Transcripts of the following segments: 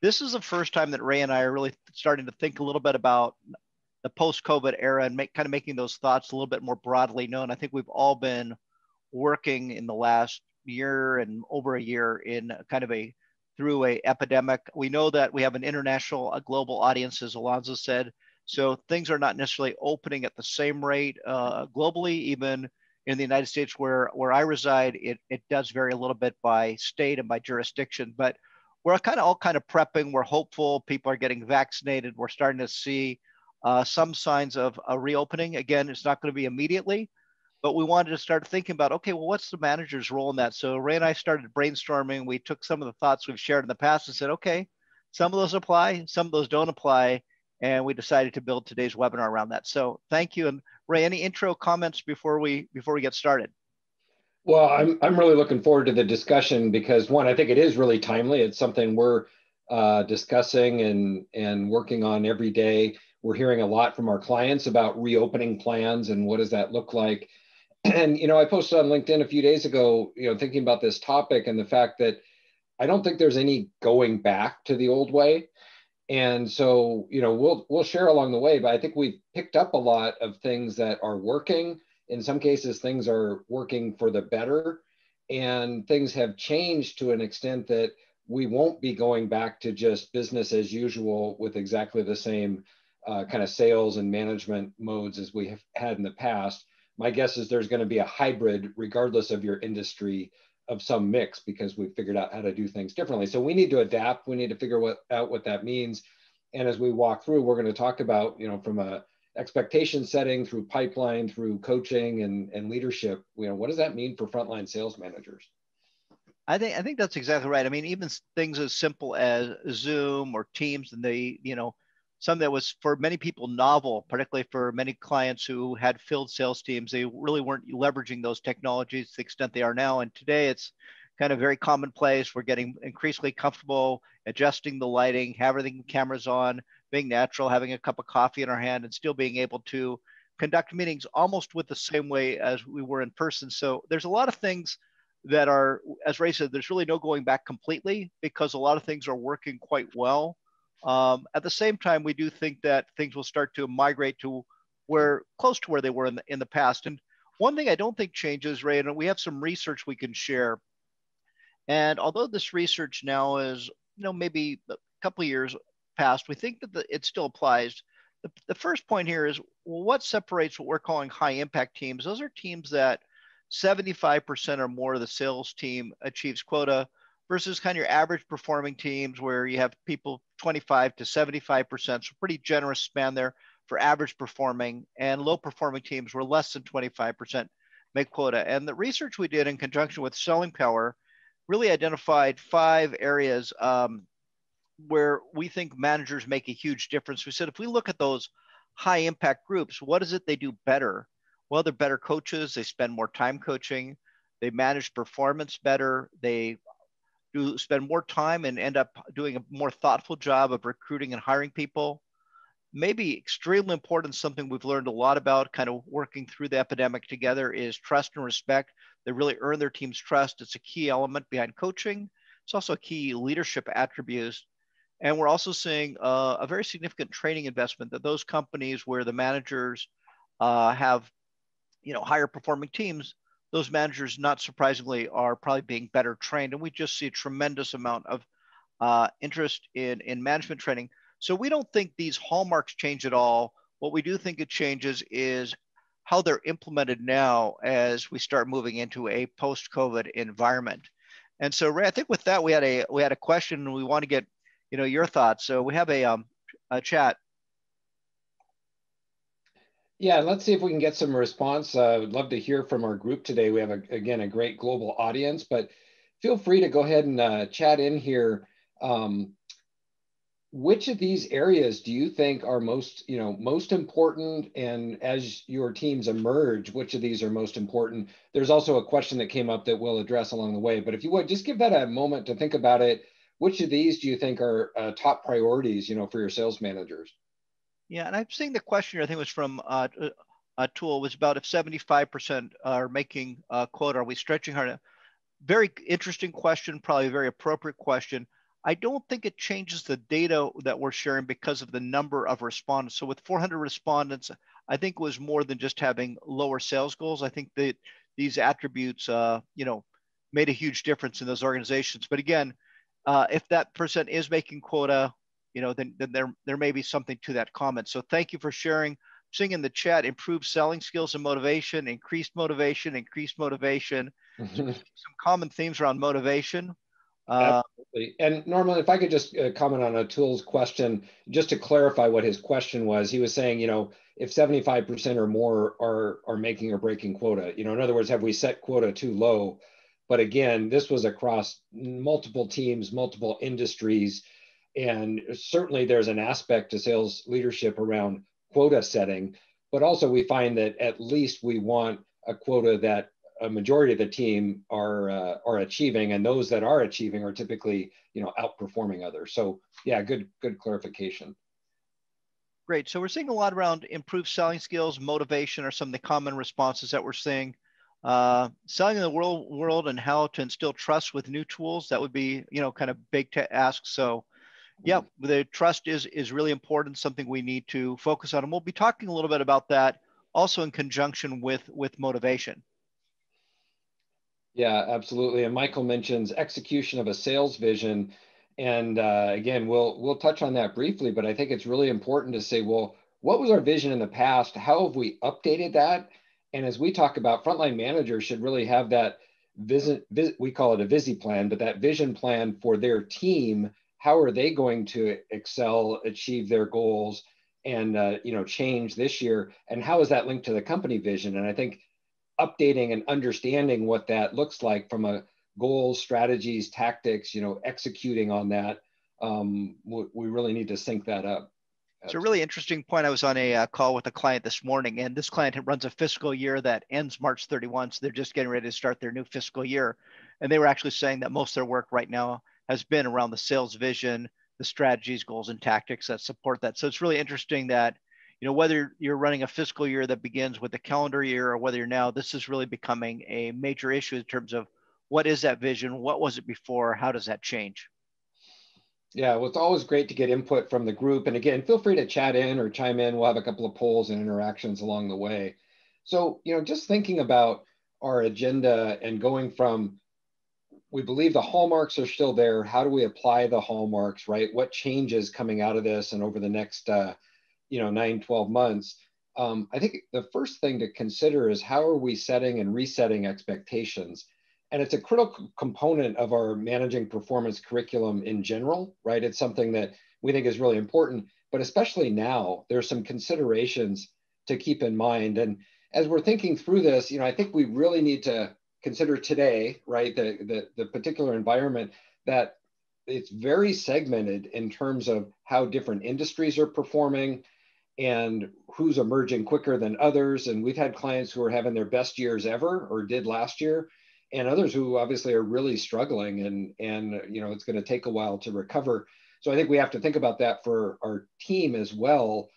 This is the first time that Ray and I are really starting to think a little bit about the post-COVID era and kind of making those thoughts a little bit more broadly known. I think we've all been working in the last year and over a year in kind of through a epidemic. We know that we have an international, a global audience, as Alonzo said. So things are not necessarily opening at the same rate globally. Even in the United States, where I reside, it does vary a little bit by state and by jurisdiction. But we're all kind of prepping. We're hopeful. People are getting vaccinated. We're starting to see some signs of a reopening. Again, it's not going to be immediately, but we wanted to start thinking about, okay, well, what's the manager's role in that? So Ray and I started brainstorming. We took some of the thoughts we've shared in the past and said, okay, some of those apply, some of those don't apply. And we decided to build today's webinar around that. So thank you. And Ray, any intro comments before we get started? Well, I'm really looking forward to the discussion because, one, I think it is really timely. It's something we're discussing and working on every day. We're hearing a lot from our clients about reopening plans and what does that look like. And, I posted on LinkedIn a few days ago, thinking about this topic and the fact that I don't think there's any going back to the old way. And so, we'll share along the way, but I think we've picked up a lot of things that are working. In some cases, things are working for the better, and things have changed to an extent that we won't be going back to just business as usual with exactly the same kind of sales and management modes as we have had in the past. My guess is there's going to be a hybrid, regardless of your industry, of some mix, because we've figured out how to do things differently. So we need to adapt. We need to figure out what that means. And as we walk through, we're going to talk about, from a expectation setting through pipeline, through coaching and leadership, what does that mean for frontline sales managers? I think that's exactly right. I mean, even things as simple as Zoom or Teams, and something that was for many people novel, particularly for many clients who had field sales teams. They really weren't leveraging those technologies to the extent they are now. And today it's kind of very commonplace. We're getting increasingly comfortable adjusting the lighting, having cameras on, being natural, having a cup of coffee in our hand, and still being able to conduct meetings almost with the same way as we were in person. So there's a lot of things that are, as Ray said, there's really no going back completely because a lot of things are working quite well. At the same time, we do think that things will start to migrate to close to where they were in the past. And one thing I don't think changes, Ray, and we have some research we can share. And although this research now is, maybe a couple of years past, we think that it still applies. The first point here is, well, what separates what we're calling high impact teams? Those are teams that 75% or more of the sales team achieves quota, versus kind of your average performing teams where you have people 25 to 75%, so pretty generous span there for average performing, and low performing teams were less than 25% make quota. And the research we did in conjunction with Selling Power really identified 5 areas where we think managers make a huge difference. We said, if we look at those high impact groups, what is it they do better? Well, they're better coaches. They spend more time coaching. They manage performance better. They do spend more time and end up doing a more thoughtful job of recruiting and hiring people. Maybe extremely important, something we've learned a lot about kind of working through the epidemic together, is trust and respect. They really earn their team's trust. It's a key element behind coaching. It's also a key leadership attribute. And we're also seeing a very significant training investment, that those companies where the managers have higher performing teams, those managers, not surprisingly, are probably being better trained. And we just see a tremendous amount of interest in management training. So we don't think these hallmarks change at all. What we do think it changes is how they're implemented now as we start moving into a post-COVID environment. And so, Ray, I think with that, we had a question, and we want to get your thoughts. So we have a chat. Yeah, let's see if we can get some response. I would love to hear from our group today. We have, again, a great global audience, but feel free to go ahead and chat in here. Which of these areas do you think are most important? And as your teams emerge, which of these are most important? There's also a question that came up that we'll address along the way, but if you would, just give that a moment to think about it. Which of these do you think are top priorities, for your sales managers? Yeah, and I'm seeing the question, I think it was from a tool, was about if 75% are making quota, are we stretching hard? Very interesting question, probably a very appropriate question. I don't think it changes the data that we're sharing because of the number of respondents. So with 400 respondents, I think it was more than just having lower sales goals. I think that these attributes, made a huge difference in those organizations. But again, if that person is making quota, then there may be something to that comment. So thank you for sharing. Seeing in the chat, improved selling skills and motivation, increased motivation, increased motivation. So some common themes around motivation. Absolutely. And Norman, if I could just comment on Atul's question, just to clarify what his question was, he was saying, if 75% or more are making or breaking quota, in other words, have we set quota too low? But again, this was across multiple teams, multiple industries, and certainly there's an aspect to sales leadership around quota setting, but also we find that at least we want a quota that a majority of the team are achieving, and those that are achieving are typically outperforming others. So yeah, good clarification. Great. So we're seeing a lot around improved selling skills, motivation are some of the common responses that we're seeing. Selling in the world and how to instill trust with new tools, that would be kind of big to ask. So yeah, the trust is really important, something we need to focus on, and we'll be talking a little bit about that also in conjunction with motivation. Yeah, absolutely. And Michael mentions execution of a sales vision. And again, we'll touch on that briefly, but I think it's really important to say, well, what was our vision in the past? How have we updated that? And as we talk about, frontline managers should really have that we call it a visi plan, but that vision plan for their team. How are they going to excel, achieve their goals, and change this year? And how is that linked to the company vision? And I think updating and understanding what that looks like from a goals, strategies, tactics, executing on that, we really need to sync that up. It's a really interesting point. I was on a call with a client this morning, and this client runs a fiscal year that ends March 31. So they're just getting ready to start their new fiscal year. And they were actually saying that most of their work right now has been around the sales vision, the strategies, goals, and tactics that support that. So it's really interesting that, whether you're running a fiscal year that begins with the calendar year or whether you're now, this is really becoming a major issue in terms of what is that vision? What was it before? How does that change? Yeah, well, it's always great to get input from the group. And again, feel free to chat in or chime in. We'll have a couple of polls and interactions along the way. So, just thinking about our agenda and going from, we believe the hallmarks are still there. How do we apply the hallmarks, right? What changes coming out of this and over the next 9, 12 months. I think the first thing to consider is how are we setting and resetting expectations? And it's a critical component of our managing performance curriculum in general, right? It's something that we think is really important, but especially now, there's some considerations to keep in mind. And as we're thinking through this, I think we really need to consider today, right, the particular environment that it's very segmented in terms of how different industries are performing, and who's emerging quicker than others. And we've had clients who are having their best years ever or did last year, and others who obviously are really struggling and it's going to take a while to recover. So I think we have to think about that for our team as well.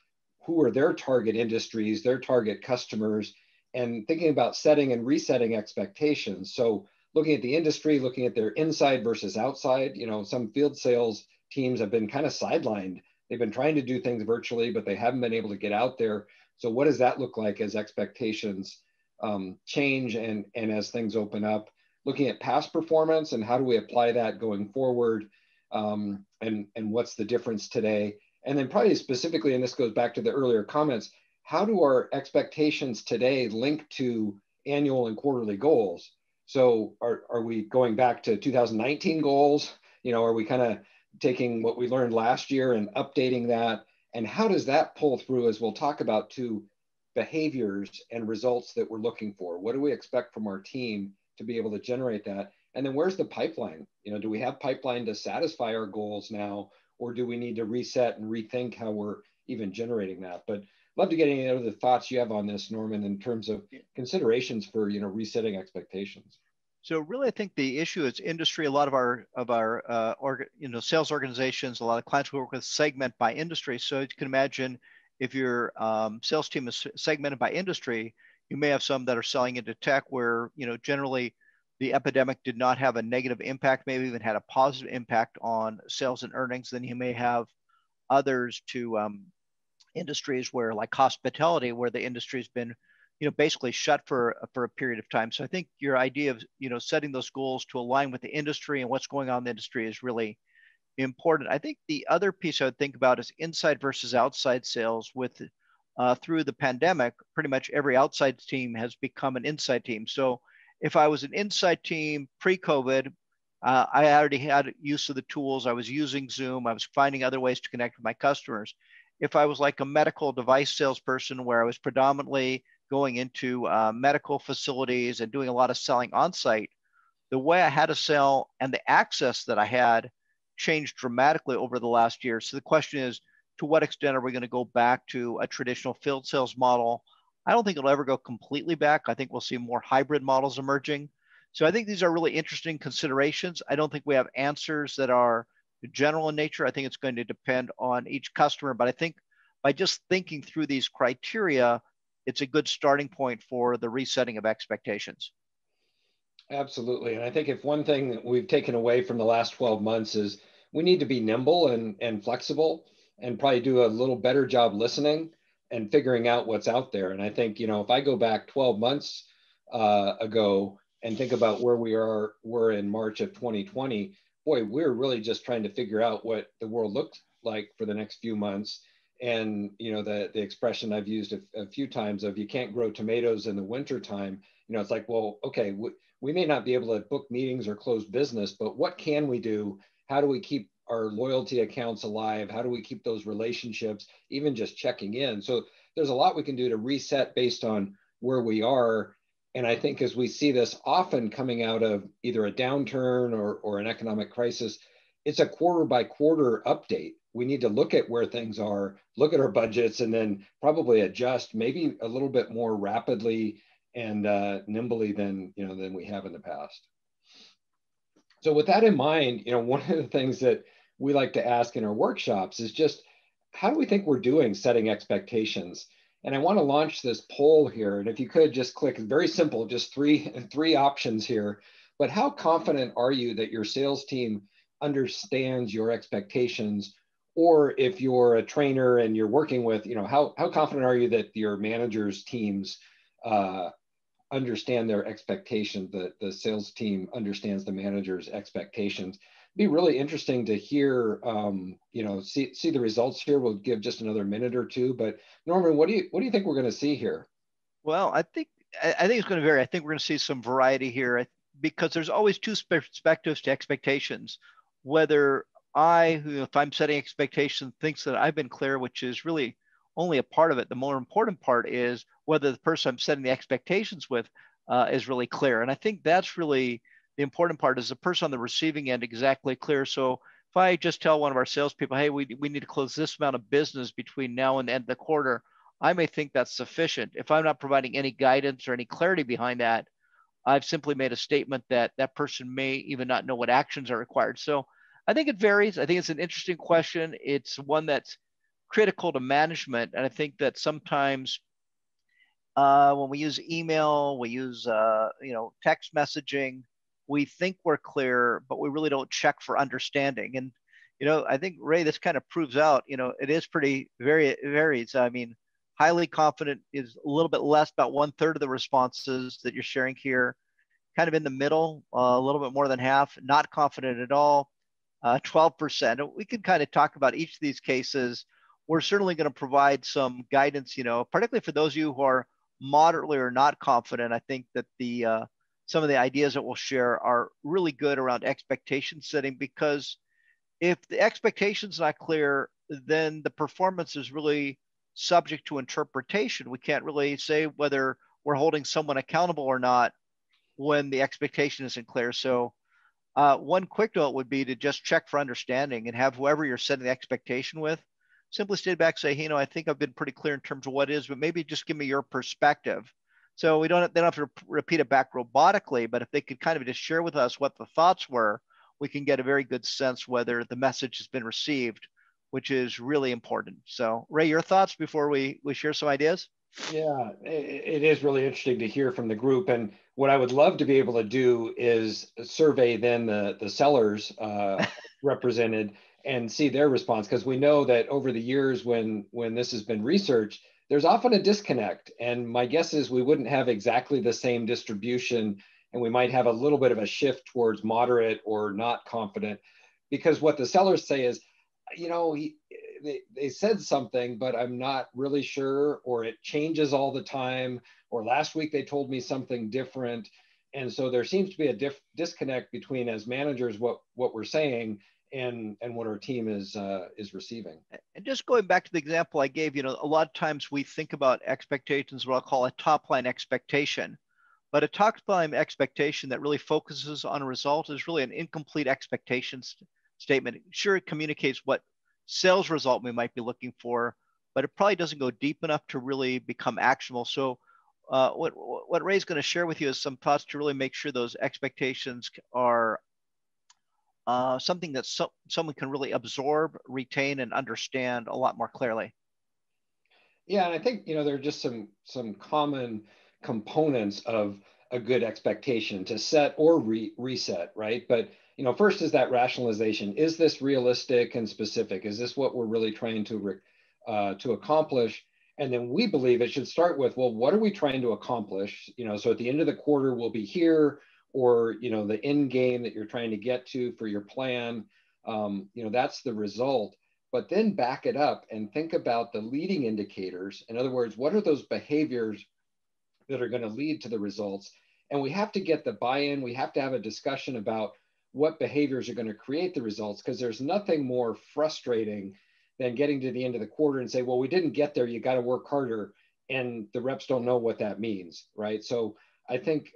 Who are their target industries, their target customers, and thinking about setting and resetting expectations. So looking at the industry, looking at their inside versus outside, some field sales teams have been kind of sidelined. They've been trying to do things virtually, but they haven't been able to get out there. So what does that look like as expectations change and as things open up? Looking at past performance and how do we apply that going forward, and what's the difference today? And then probably specifically, and this goes back to the earlier comments, how do our expectations today link to annual and quarterly goals? So are we going back to 2019 goals? Are we kind of taking what we learned last year and updating that? And how does that pull through, as we'll talk about, to behaviors and results that we're looking for? What do we expect from our team to be able to generate that? And then where's the pipeline? Do we have pipeline to satisfy our goals now, or do we need to reset and rethink how we're even generating that? But love to get any other thoughts you have on this, Norman, in terms of considerations for resetting expectations. So really, I think the issue is industry. A lot of our sales organizations, a lot of clients we work with segment by industry. So you can imagine if your sales team is segmented by industry, you may have some that are selling into tech where generally the epidemic did not have a negative impact, maybe even had a positive impact on sales and earnings, then you may have others to industries where, like hospitality, where the industry has been, basically shut for a period of time. So I think your idea of, setting those goals to align with the industry and what's going on in the industry is really important. I think the other piece I would think about is inside versus outside sales. With through the pandemic, pretty much every outside team has become an inside team. So if I was an inside team pre-COVID, I already had use of the tools. I was using Zoom. I was finding other ways to connect with my customers. If I was like a medical device salesperson, where I was predominantly going into medical facilities and doing a lot of selling on site, the way I had to sell and the access that I had changed dramatically over the last year. So the question is, to what extent are we going to go back to a traditional field sales model? I don't think it'll ever go completely back. I think we'll see more hybrid models emerging. So I think these are really interesting considerations. I don't think we have answers that are general in nature. I think it's going to depend on each customer, but I think by just thinking through these criteria, it's a good starting point for the resetting of expectations. Absolutely. And I think if one thing that we've taken away from the last 12 months is we need to be nimble and flexible, and probably do a little better job listening and figuring out what's out there. And I think, if I go back 12 months ago and think about where we're in March of 2020, boy, we're really just trying to figure out what the world looks like for the next few months. And, the expression I've used a few times of, you can't grow tomatoes in the winter time. It's like, well, okay, we may not be able to book meetings or close business, but what can we do? How do we keep our loyalty accounts alive? How do we keep those relationships, even just checking in? So there's a lot we can do to reset based on where we are. And I think as we see this often coming out of either a downturn or an economic crisis, it's a quarter by quarter update. We need to look at where things are, look at our budgets, and then probably adjust maybe a little bit more rapidly and nimbly than we have in the past. So with that in mind, one of the things that we like to ask in our workshops is just, how do we think we're doing setting expectations? And I want to launch this poll here. And if you could just click, very simple, just three options here. But how confident are you that your sales team understands your expectations? Or if you're a trainer and you're working with, how confident are you that your managers' teams understand their expectations, that the sales team understands the manager's expectations? Be really interesting to hear, see the results here. We'll give just another minute or two, but Norman, what do you think we're going to see here? Well, I think it's going to vary. I think we're going to see some variety here, because there's always two perspectives to expectations. Whether if I'm setting expectations, thinks that I've been clear, which is really only a part of it. The more important part is whether the person I'm setting the expectations with is really clear. And I think that's really the important part, is the person on the receiving end exactly clear. So if I just tell one of our salespeople, hey, we need to close this amount of business between now and the end of the quarter, I may think that's sufficient. If I'm not providing any guidance or any clarity behind that, I've simply made a statement that that person may even not know what actions are required. So I think it varies. I think it's an interesting question. It's one that's critical to management. And I think that sometimes when we use email, we use text messaging, we think we're clear, but we really don't check for understanding. And I think, Ray, this kind of proves out, it is pretty varies. I mean, highly confident is a little bit less, about 1/3 of the responses that you're sharing here. Kind of in the middle, a little bit more than half. Not confident at all, 12%. We can kind of talk about each of these cases. We're certainly going to provide some guidance, particularly for those of you who are moderately or not confident. I think that some of the ideas that we'll share are really good around expectation setting, because if the expectation's not clear, then the performance is really subject to interpretation. We can't really say whether we're holding someone accountable or not when the expectation isn't clear. So one quick note would be to just check for understanding and have whoever you're setting the expectation with simply stay back, say, hey, I think I've been pretty clear in terms of what is, but maybe just give me your perspective. So they don't have to repeat it back robotically, but if they could kind of just share with us what the thoughts were, we can get a very good sense whether the message has been received, which is really important. So Ray, your thoughts before we share some ideas? Yeah, it is really interesting to hear from the group. And what I would love to be able to do is survey then the sellers represented and see their response, because we know that over the years when this has been researched, there's often a disconnect. And my guess is we wouldn't have exactly the same distribution, and we might have a little bit of a shift towards moderate or not confident, because what the sellers say is, you know, they said something, but I'm not really sure, or it changes all the time, or last week they told me something different. And so there seems to be a disconnect between, as managers, what we're saying and what our team is receiving. And just going back to the example I gave, you know, a lot of times we think about expectations, what I'll call a top line expectation. But a top line expectation that really focuses on a result is really an incomplete expectations statement. Sure, it communicates what sales result we might be looking for, but it probably doesn't go deep enough to really become actionable. So what Ray's going to share with you is some thoughts to really make sure those expectations are something that someone can really absorb, retain, and understand a lot more clearly. Yeah, and I think, you know, there are just some common components of a good expectation to set or reset, right? But, you know, first is that rationalization. Is this realistic and specific? Is this what we're really trying to accomplish? And then we believe it should start with, well, what are we trying to accomplish? You know, so at the end of the quarter, we'll be here, or, you know, the end game that you're trying to get to for your plan. You know, that's the result. But then back it up and think about the leading indicators. In other words, what are those behaviors that are going to lead to the results? And we have to get the buy-in. We have to have a discussion about what behaviors are going to create the results, because there's nothing more frustrating than getting to the end of the quarter and say, well, we didn't get there. You got to work harder. And the reps don't know what that means, right? So I think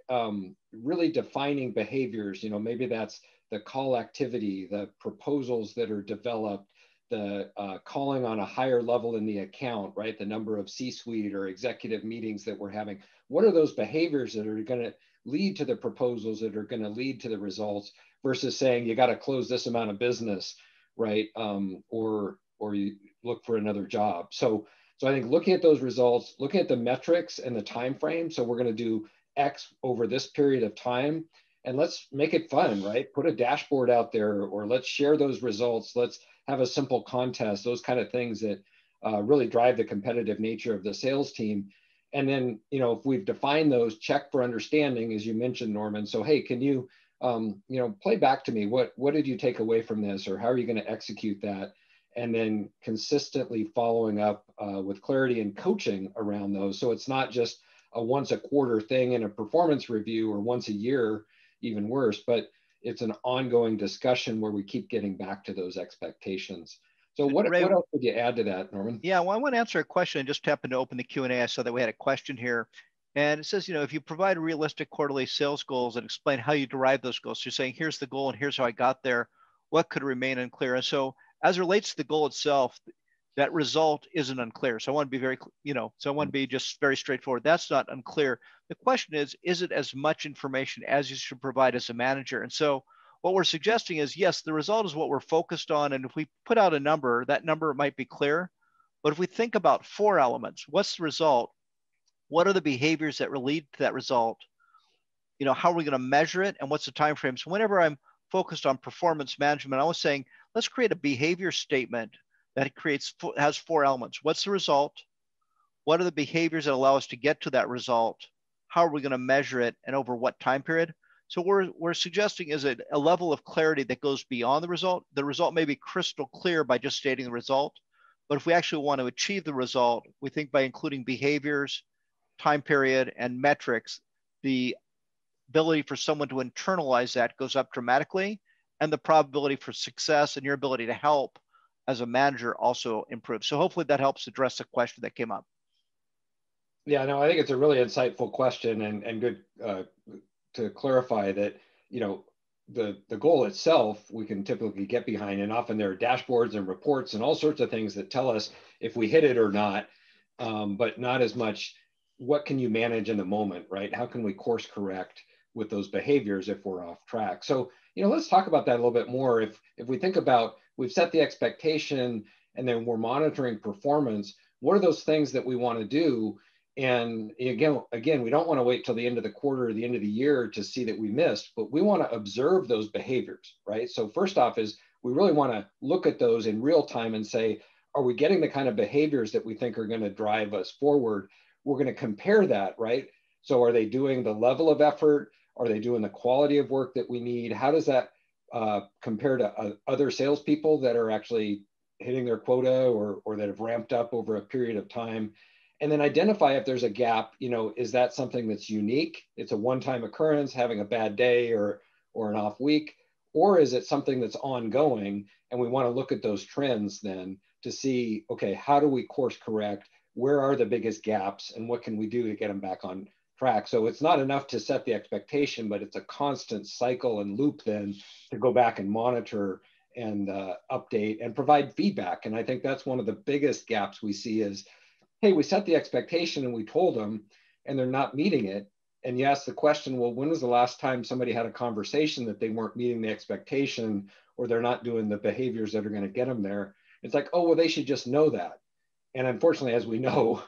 really defining behaviors, you know, maybe that's the call activity, the proposals that are developed, the calling on a higher level in the account, right? The number of C-suite or executive meetings that we're having. What are those behaviors that are going to lead to the proposals, that are going to lead to the results, versus saying you got to close this amount of business, right? Or you look for another job. So I think looking at those results, looking at the metrics and the time frame. So we're going to do X over this period of time, and let's make it fun, right? Put a dashboard out there, or let's share those results. Let's have a simple contest, those kind of things that really drive the competitive nature of the sales team. And then, you know, if we've defined those, check for understanding, as you mentioned, Norman. So, hey, can you, you know, play back to me, what did you take away from this, or how are you going to execute that? And then consistently following up with clarity and coaching around those. So it's not just a once a quarter thing in a performance review, or once a year, even worse, but it's an ongoing discussion where we keep getting back to those expectations. So what Ray, else would you add to that, Norman? yeah, well, I want to answer a question. I just happened to open the Q&A. I saw that we had a question here. And it says, you know, if you provide realistic quarterly sales goals and explain how you derive those goals, so you're saying, here's the goal and here's how I got there, what could remain unclear? And so as it relates to the goal itself, that result isn't unclear. So I want to be very, you know, so I want to be just very straightforward. That's not unclear. The question is it as much information as you should provide as a manager? And so what we're suggesting is, yes, the result is what we're focused on. And if we put out a number, that number might be clear. But if we think about 4 elements, what's the result? What are the behaviors that lead to that result? You know, how are we going to measure it? And what's the time frame? So whenever I'm focused on performance management, I was saying, let's create a behavior statement that has 4 elements. What's the result? What are the behaviors that allow us to get to that result? How are we going to measure it, and over what time period? So we're suggesting is a level of clarity that goes beyond the result. The result may be crystal clear by just stating the result, but if we actually want to achieve the result, we think by including behaviors, time period, and metrics, the ability for someone to internalize that goes up dramatically, and the probability for success and your ability to help as a manager also improves. So hopefully that helps address the question that came up. Yeah, no, I think it's a really insightful question, and good to clarify that, you know, the goal itself we can typically get behind, and often there are dashboards and reports and all sorts of things that tell us if we hit it or not, but not as much what can you manage in the moment, right? How can we course correct with those behaviors if we're off track? So, you know, let's talk about that a little bit more. If we think about, we've set the expectation and then we're monitoring performance, what are those things that we want to do? And again, we don't want to wait till the end of the quarter or the end of the year to see that we missed, but we want to observe those behaviors, right? So first off is we really want to look at those in real time and say, are we getting the kind of behaviors that we think are going to drive us forward? We're going to compare that, right? So are they doing the level of effort? Are they doing the quality of work that we need? How does that compare to other salespeople that are actually hitting their quota or that have ramped up over a period of time? And then identify if there's a gap. Is that something that's unique? It's a one-time occurrence, having a bad day or an off week, or is it something that's ongoing? And we want to look at those trends then to see, okay, how do we course correct? Where are the biggest gaps and what can we do to get them back on track? So it's not enough to set the expectation, but it's a constant cycle and loop then to go back and monitor and update and provide feedback. And I think that's one of the biggest gaps we see is, hey, we set the expectation and we told them and they're not meeting it. And you ask the question, well, when was the last time somebody had a conversation that they weren't meeting the expectation or they're not doing the behaviors that are going to get them there? It's like, oh, well, they should just know that. And unfortunately, as we know,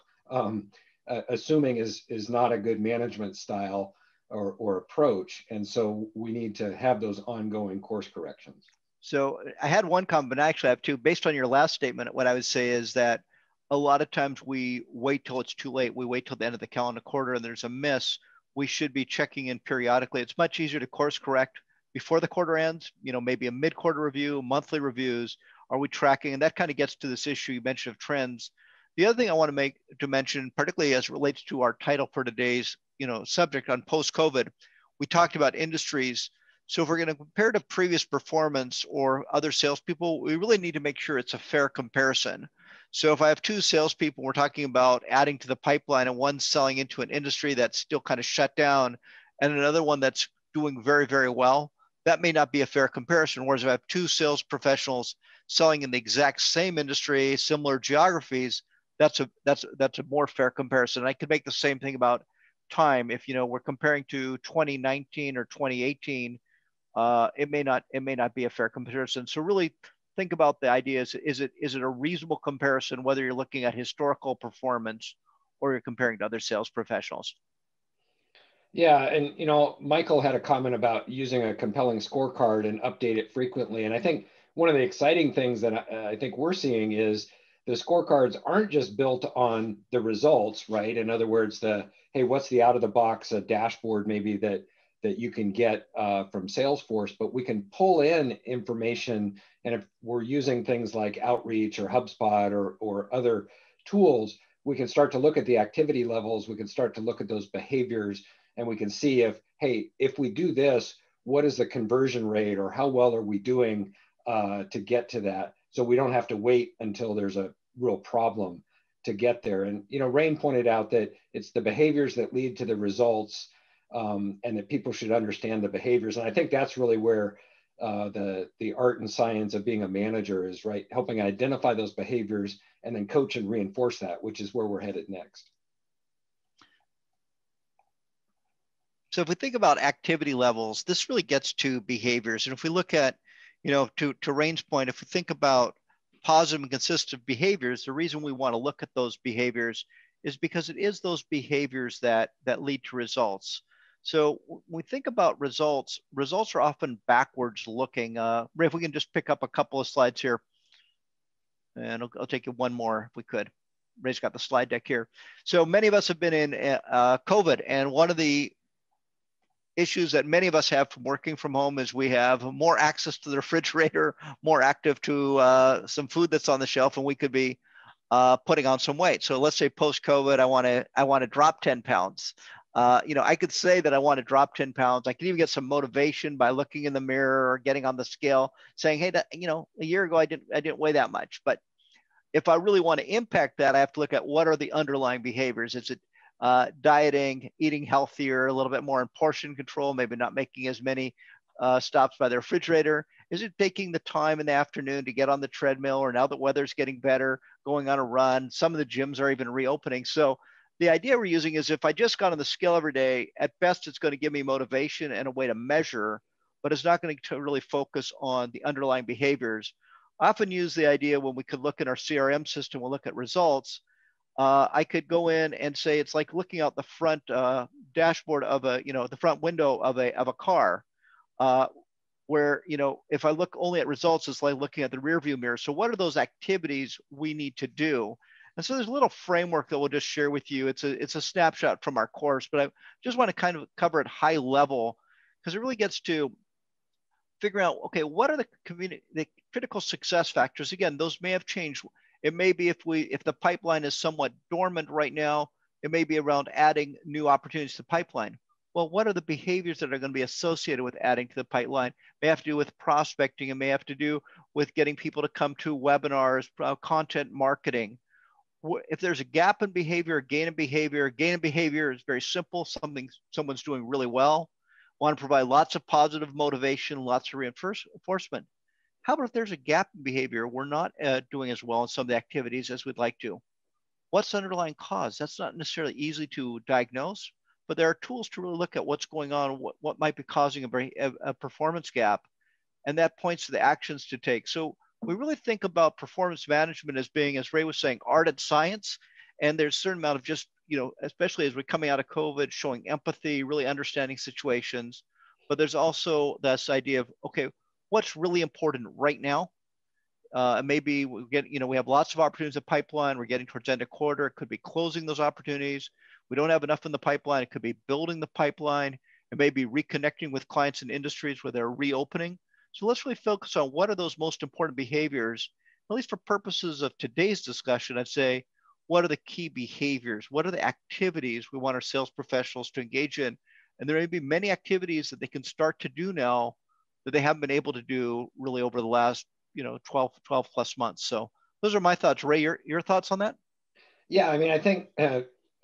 assuming is not a good management style or approach. And so we need to have those ongoing course corrections. So I had one comment, but actually I have two. Based on your last statement, what I would say is that a lot of times we wait till it's too late. We wait till the end of the calendar quarter and there's a miss. We should be checking in periodically. It's much easier to course correct before the quarter ends, maybe a mid-quarter review, monthly reviews. Are we tracking? And that kind of gets to this issue you mentioned of trends. The other thing I want to mention, particularly as it relates to our title for today's, subject on post-COVID, we talked about industries. So if we're going to compare to previous performance or other salespeople, we really need to make sure it's a fair comparison. So if I have two salespeople, we're talking about adding to the pipeline and one selling into an industry that's still kind of shut down and another one that's doing very, very well, that may not be a fair comparison. Whereas if I have two sales professionals selling in the exact same industry, similar geographies, that's a more fair comparison. I could make the same thing about time. If we're comparing to 2019 or 2018, it may not be a fair comparison. So really think about the idea: is it a reasonable comparison whether you're looking at historical performance or you're comparing to other sales professionals? Yeah, and Michael had a comment about using a compelling scorecard and update it frequently. And I think one of the exciting things that I think we're seeing is the scorecards aren't just built on the results, right? In other words, hey, what's the out of the box dashboard maybe that you can get from Salesforce, but we can pull in information. And if we're using things like Outreach or HubSpot or other tools, we can start to look at the activity levels. We can start to look at those behaviors, and we can see if we do this, what is the conversion rate or how well are we doing to get to that? So we don't have to wait until there's a real problem to get there. And, Rain pointed out that it's the behaviors that lead to the results, and that people should understand the behaviors. And I think that's really where the art and science of being a manager is, right? Helping identify those behaviors and then coach and reinforce that, which is where we're headed next. So if we think about activity levels, this really gets to behaviors. And if we look at, to Rain's point, if we think about positive and consistent behaviors, the reason we want to look at those behaviors is because it is those behaviors that lead to results. So when we think about results are often backwards looking. Ray, if we can just pick up a couple of slides here, and I'll take you one more if we could. Ray's got the slide deck here. So many of us have been in COVID, and one of the issues that many of us have from working from home is we have more access to the refrigerator, more active to some food that's on the shelf, and we could be putting on some weight. So let's say post-COVID, I want to drop 10 pounds. I could say that I want to drop 10 pounds. I could even get some motivation by looking in the mirror or getting on the scale, saying, hey, a year ago I didn't weigh that much. But if I really want to impact that, I have to look at what are the underlying behaviors. Is it dieting, eating healthier, a little bit more in portion control, maybe not making as many stops by the refrigerator? Is it taking the time in the afternoon to get on the treadmill, or now the weather's getting better, going on a run? Some of the gyms are even reopening. So the idea we're using is if I just got on the scale every day, at best it's going to give me motivation and a way to measure, but it's not going to really focus on the underlying behaviors. I often use the idea when we could look in our CRM system, we'll look at results. I could go in and say it's like looking out the front dashboard of a, the front window of a car, uh, where, if I look only at results, it's like looking at the rear view mirror. So what are those activities we need to do? And so there's a little framework that we'll just share with you. It's a snapshot from our course, but I just want to kind of cover it high level because it really gets to figure out, okay, what are the critical success factors? Again, those may have changed. It may be if the pipeline is somewhat dormant right now, it may be around adding new opportunities to the pipeline. Well, what are the behaviors that are going to be associated with adding to the pipeline? It may have to do with prospecting. It may have to do with getting people to come to webinars, content marketing. If there's a gap in behavior, a gain in behavior is very simple. Someone's doing really well. Want to provide lots of positive motivation, lots of reinforcement. How about if there's a gap in behavior? We're not doing as well in some of the activities as we'd like to. What's the underlying cause? That's not necessarily easy to diagnose, but there are tools to really look at what's going on, what might be causing a performance gap, and that points to the actions to take. So we really think about performance management as being, as Ray was saying, art and science, and there's a certain amount of just, especially as we're coming out of COVID, showing empathy, really understanding situations, but there's also this idea of, okay, what's really important right now? Maybe we have lots of opportunities in the pipeline. We're getting towards the end of quarter. It could be closing those opportunities. We don't have enough in the pipeline. It could be building the pipeline. It may be reconnecting with clients and industries where they're reopening. So let's really focus on what are those most important behaviors, at least for purposes of today's discussion. I'd say, what are the key behaviors? What are the activities we want our sales professionals to engage in? And there may be many activities that they can start to do now that they haven't been able to do really over the last 12 plus months. So those are my thoughts. Ray, your thoughts on that? Yeah, I mean, I think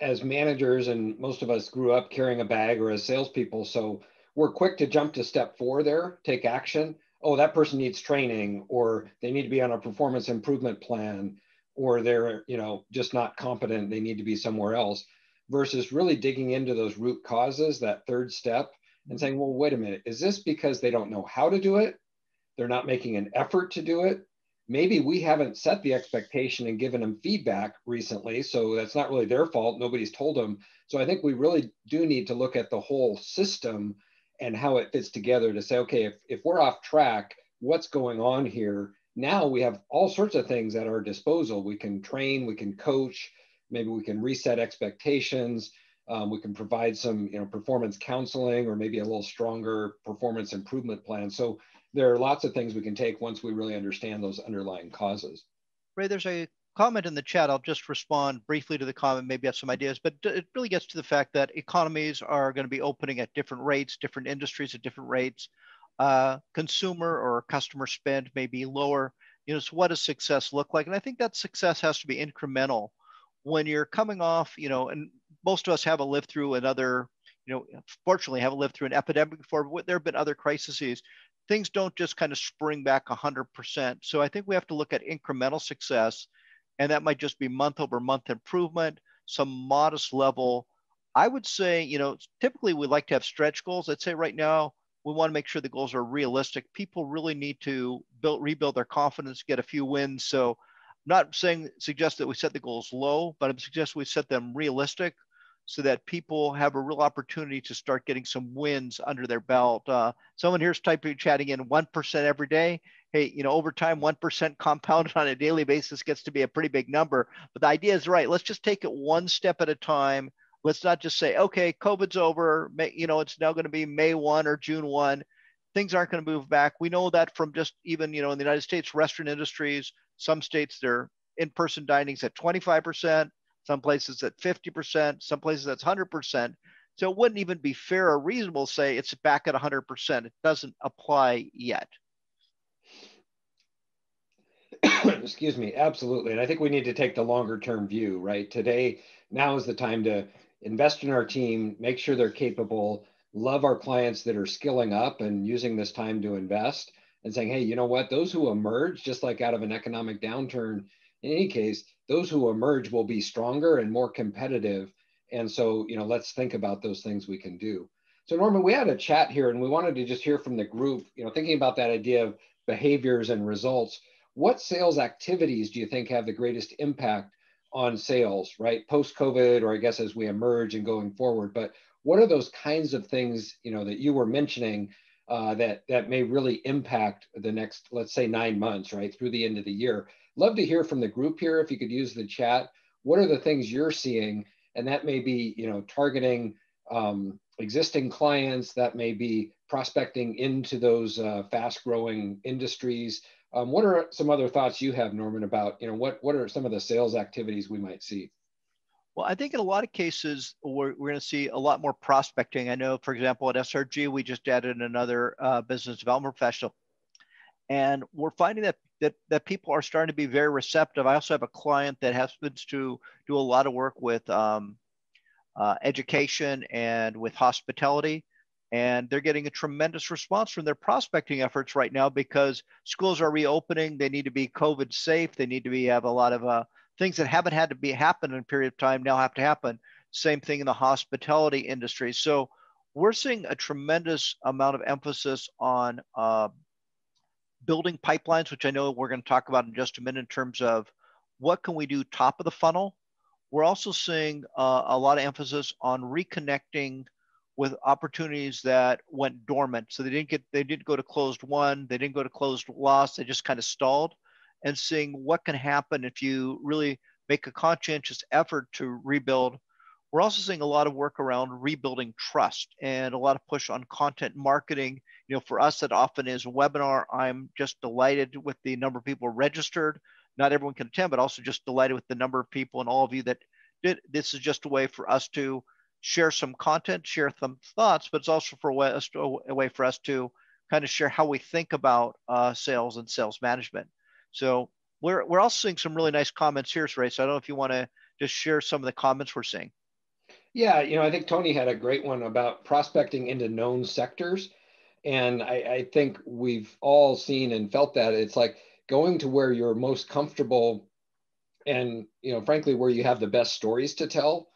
as managers, and most of us grew up carrying a bag or as salespeople, so we're quick to jump to step 4 there, take action. Oh, that person needs training, or they need to be on a performance improvement plan, or they're just not competent, they need to be somewhere else, versus really digging into those root causes, that third step, and saying, well, wait a minute, is this because they don't know how to do it? They're not making an effort to do it? Maybe we haven't set the expectation and given them feedback recently, so that's not really their fault. Nobody's told them. So I think we really do need to look at the whole system and how it fits together to say, okay, if we're off track, what's going on here? Now we have all sorts of things at our disposal. We can train, we can coach, maybe we can reset expectations. We can provide some performance counseling, or maybe a little stronger performance improvement plan. So there are lots of things we can take once we really understand those underlying causes. Ray, there's a comment in the chat. I'll just respond briefly to the comment, maybe have some ideas, but it really gets to the fact that economies are going to be opening at different rates, different industries at different rates. Consumer or customer spend may be lower. So what does success look like? And I think that success has to be incremental. When you're coming off, and most of us haven't lived through another, fortunately haven't lived through an epidemic before, but there have been other crises. Things don't just kind of spring back 100%. So I think we have to look at incremental success, and that might just be month over month improvement, some modest level. I would say, typically we like to have stretch goals. I'd say right now, we want to make sure the goals are realistic. People really need to rebuild their confidence, get a few wins. So I'm not suggest that we set the goals low, but I'm suggesting we set them realistic so that people have a real opportunity to start getting some wins under their belt. Someone here's chatting in 1% every day. Hey, over time, 1% compounded on a daily basis gets to be a pretty big number. But the idea is right. Let's just take it one step at a time. Let's not just say, okay, COVID's over. It's now going to be May 1 or June 1. Things aren't going to move back. We know that from just even, in the United States, restaurant industries, some states, their in-person dining's at 25%. Some places at 50%, some places that's 100%. So it wouldn't even be fair or reasonable to say it's back at 100%. It doesn't apply yet. Excuse me, absolutely. And I think we need to take the longer term view, right? Today, now is the time to invest in our team, make sure they're capable, love our clients that are skilling up and using this time to invest, and saying, hey, you know what? Those who emerge, just like out of an economic downturn, in any case, those who emerge will be stronger and more competitive. And so, let's think about those things we can do. So Norman, we had a chat here and we wanted to just hear from the group, thinking about that idea of behaviors and results. What sales activities do you think have the greatest impact on sales, right? Post-COVID, or I guess as we emerge and going forward. But what are those kinds of things, that you were mentioning that may really impact the next, let's say, 9 months, right, through the end of the year? Love to hear from the group here. If you could use the chat, what are the things you're seeing? And that may be, targeting existing clients, that may be prospecting into those fast-growing industries. What are some other thoughts you have, Norman, about what are some of the sales activities we might see? Well, I think in a lot of cases, we're going to see a lot more prospecting. I know, for example, at SRG, we just added another business development professional, and we're finding that people are starting to be very receptive. I also have a client that happens to do a lot of work with education and with hospitality, and they're getting a tremendous response from their prospecting efforts right now because schools are reopening. They need to be COVID safe. They need to have a lot of things that haven't had to happen in a period of time now have to happen. Same thing in the hospitality industry. So we're seeing a tremendous amount of emphasis on building pipelines, which I know we're going to talk about in just a minute in terms of what can we do top of the funnel. We're also seeing a lot of emphasis on reconnecting with opportunities that went dormant. So they didn't go to closed won, they didn't go to closed lost, they just kind of stalled, and seeing what can happen if you really make a conscientious effort to rebuild. We're also seeing a lot of work around rebuilding trust and a lot of push on content marketing. For us, that often is a webinar. I'm just delighted with the number of people registered. Not everyone can attend, but also just delighted with the number of people and all of you that did. This is just a way for us to share some content, share some thoughts, but it's also a way for us to kind of share how we think about sales and sales management. So we're also seeing some really nice comments here, Ray. So I don't know if you want to just share some of the comments we're seeing. Yeah, I think Tony had a great one about prospecting into known sectors. And I think we've all seen and felt that it's like going to where you're most comfortable and, frankly, where you have the best stories to tell,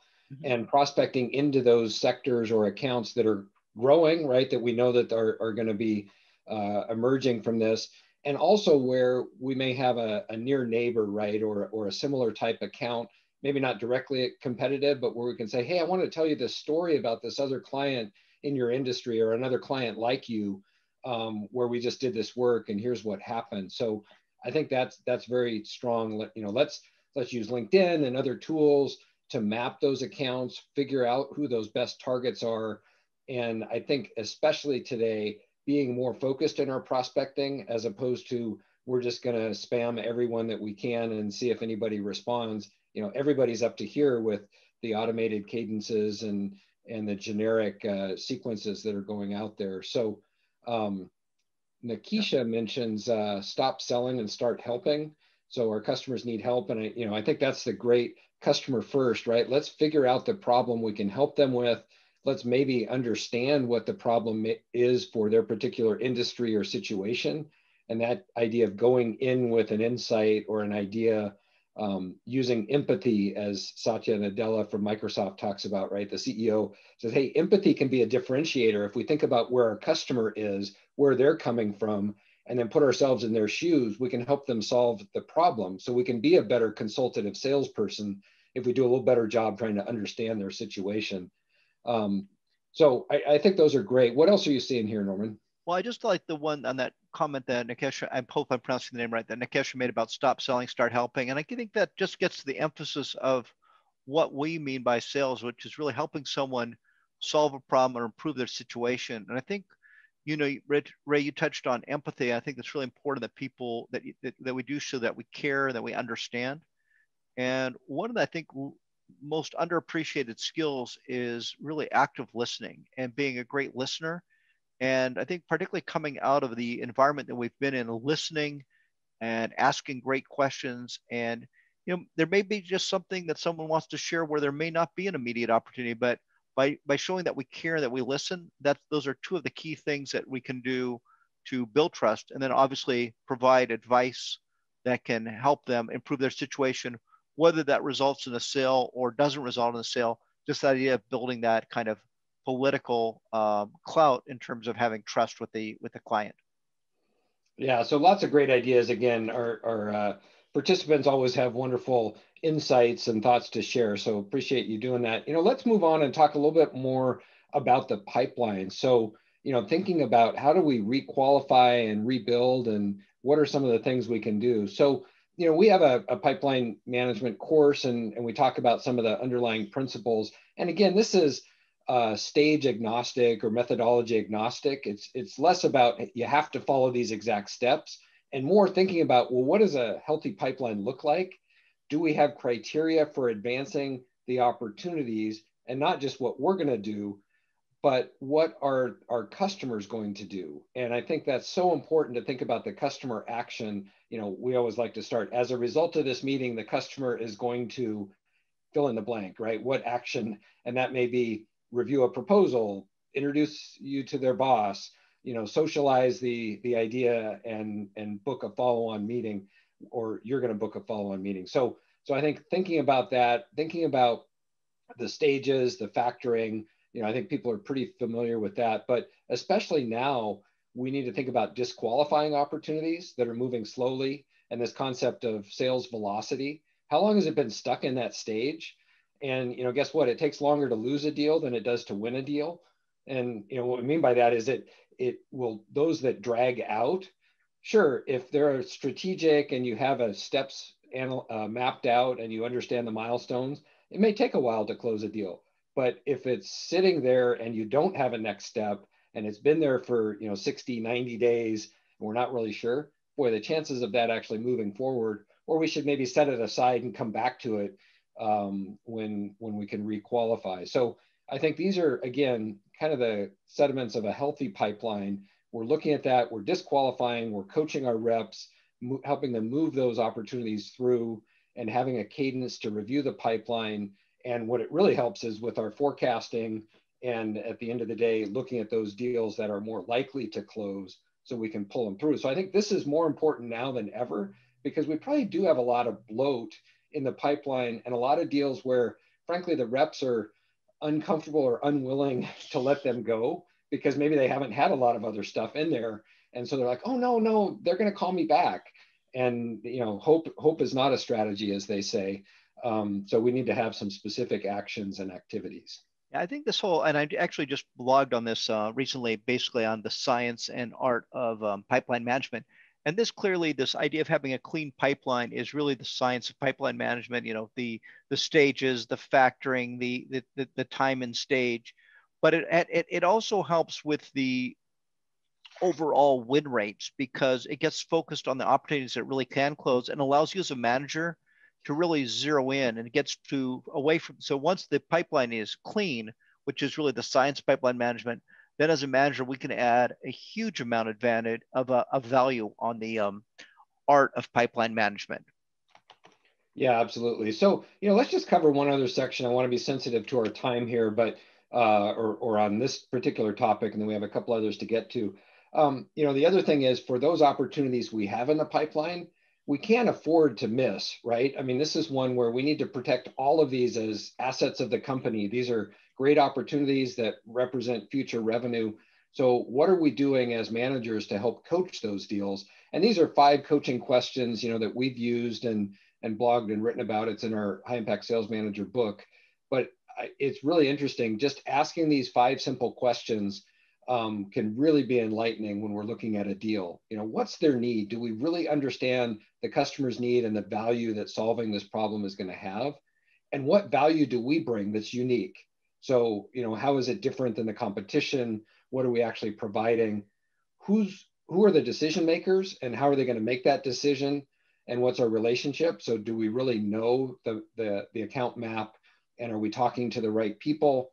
and prospecting into those sectors or accounts that are growing, right, that we know that are going to be emerging from this. And also where we may have a near neighbor, right, or a similar type account, maybe not directly competitive, but where we can say, hey, I want to tell you this story about this other client in your industry or another client like you, where we just did this work and here's what happened. So I think that's very strong. Let's use LinkedIn and other tools to map those accounts, figure out who those best targets are. And I think especially today, being more focused in our prospecting as opposed to we're just going to spam everyone that we can and see if anybody responds. Everybody's up to here with the automated cadences and the generic sequences that are going out there. So Nakisha mentions stop selling and start helping. So our customers need help. And I think that's the great customer first, right? Let's figure out the problem we can help them with. Let's maybe understand what the problem is for their particular industry or situation. And that idea of going in with an insight or an idea, using empathy, as Satya Nadella from Microsoft talks about, right? The CEO says, hey, empathy can be a differentiator. If we think about where our customer is, where they're coming from, and then put ourselves in their shoes, we can help them solve the problem. So we can be a better consultative salesperson if we do a little better job trying to understand their situation. So I think those are great. What else are you seeing here, Norman? Well, I just like the one on that comment that Nakesha, I hope I'm pronouncing the name right, that Nakesha made about stop selling, start helping. And I think that just gets to the emphasis of what we mean by sales, which is really helping someone solve a problem or improve their situation. And I think, Ray, you touched on empathy. I think it's really important that people, that we do show that we care, that we understand. And one of the, I think, most underappreciated skills is really active listening and being a great listener. And I think particularly coming out of the environment that we've been in, listening and asking great questions. And, there may be just something that someone wants to share where there may not be an immediate opportunity, but by showing that we care, that we listen, those are two of the key things that we can do to build trust. And then obviously provide advice that can help them improve their situation, whether that results in a sale or doesn't result in a sale. Just the idea of building that kind of political clout in terms of having trust with the client. Yeah, so lots of great ideas. Again, our participants always have wonderful insights and thoughts to share. So appreciate you doing that. Let's move on and talk a little bit more about the pipeline. So, thinking about how do we requalify and rebuild, and what are some of the things we can do? So, we have a pipeline management course, and we talk about some of the underlying principles. And again, this is stage agnostic or methodology agnostic. It's less about you have to follow these exact steps, and more thinking about, well, what does a healthy pipeline look like? Do we have criteria for advancing the opportunities, and not just what we're going to do, but what are our customers going to do? And I think that's so important to think about the customer action. We always like to start, as a result of this meeting, the customer is going to fill in the blank, right? What action? And that may be review a proposal, introduce you to their boss, socialize the idea, and book a follow-on meeting, or you're going to book a follow-on meeting. So I think thinking about that, thinking about the stages, the factoring, I think people are pretty familiar with that, but especially now, we need to think about disqualifying opportunities that are moving slowly, and this concept of sales velocity. How long has it been stuck in that stage? And guess what? It takes longer to lose a deal than it does to win a deal. And what we mean by that is it will, those that drag out, sure, if they're strategic and you have a steps mapped out and you understand the milestones, it may take a while to close a deal. But if it's sitting there and you don't have a next step, and it's been there for 60, 90 days, and we're not really sure, boy, the chances of that actually moving forward, or we should maybe set it aside and come back to it when we can requalify. So I think these are, again, kind of the sediments of a healthy pipeline. We're looking at that, we're disqualifying, we're coaching our reps, helping them move those opportunities through, and having a cadence to review the pipeline. And what it really helps is with our forecasting, and at the end of the day, looking at those deals that are more likely to close so we can pull them through. So I think this is more important now than ever, because we probably do have a lot of bloat in the pipeline, and a lot of deals where, frankly, the reps are uncomfortable or unwilling to let them go because maybe they haven't had a lot of other stuff in there. And so they're like, oh, no, they're going to call me back. And, hope is not a strategy, as they say. So we need to have some specific actions and activities. Yeah, I think this whole, and I actually just blogged on this recently, basically on the science and art of pipeline management. And this idea of having a clean pipeline is really the science of pipeline management. The stages, the factoring, the time and stage, but it also helps with the overall win rates, because it gets focused on the opportunities that really can close, and allows you as a manager to really zero in, and it gets to away from. So once the pipeline is clean, which is really the science of pipeline management, then as a manager, we can add a huge amount of value on the art of pipeline management. Yeah, absolutely. So, let's just cover one other section. I want to be sensitive to our time here, but or on this particular topic, and then we have a couple others to get to. The other thing is, for those opportunities we have in the pipeline, we can't afford to miss, right? I mean, this is one where we need to protect all of these as assets of the company. These are great opportunities that represent future revenue. So what are we doing as managers to help coach those deals? And these are 5 coaching questions, that we've used and blogged and written about. It's in our High Impact Sales Manager book. But it's really interesting. Just asking these 5 simple questions can really be enlightening when we're looking at a deal. What's their need? Do we really understand the customer's need and the value that solving this problem is going to have? And what value do we bring that's unique? So, how is it different than the competition? What are we actually providing? Who are the decision makers, and how are they going to make that decision? And what's our relationship? So do we really know the account map, and are we talking to the right people?